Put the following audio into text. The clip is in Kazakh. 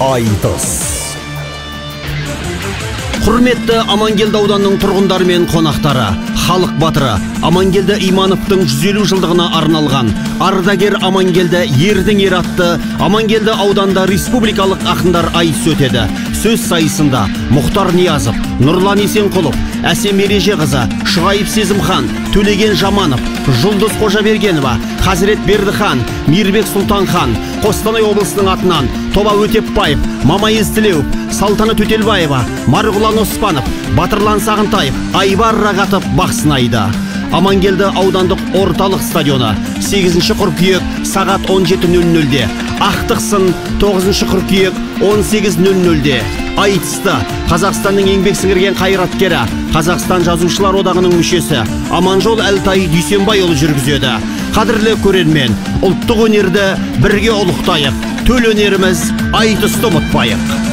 Айтыс. Құрметті Амангелді ауданының тұрғындары мен қонақтары, халық батыры Амангелді Имановтың 150 жылдығына арналған ардагер Амангелді ердің ер атты Амангелді ауданда республикалық ақындар айтысы өтеді. Сөз сайысында Мұхтар Ниязов, Нұрлан Есенқұлов, Әсем Ережеқызы, Шұғайып Сезімхан, Төлеген Жаманов, Жұлдыз Қожабергенова, Хазірет Бердіхан, Мирбек Сұлтанхан, Қостанай облысының атынан Тоба Өтепбаев, Мамай Естілеуов, Салтанат Өтелбаева, Марғұлан Оспанов, Батырлан Сағынтаев, Айбар Рағатов бақ сынайды. Амангелді аудандық орталық стадионы 8 қыркүйек сағат 17:00-де, Ақтықсын 9 қыркүйек 18:00-де. Айтысты Қазақстанның еңбек сіңірген қайраткері, Қазақстан жазушылар одағының мүшесі Аманжол Әлтай Дүйсенбайұлы жүргізеді. Қадірлі көрермен, ұлттық өнерді бірге ұлықтайық. Төл өнеріміз айтысты ұмытпайық.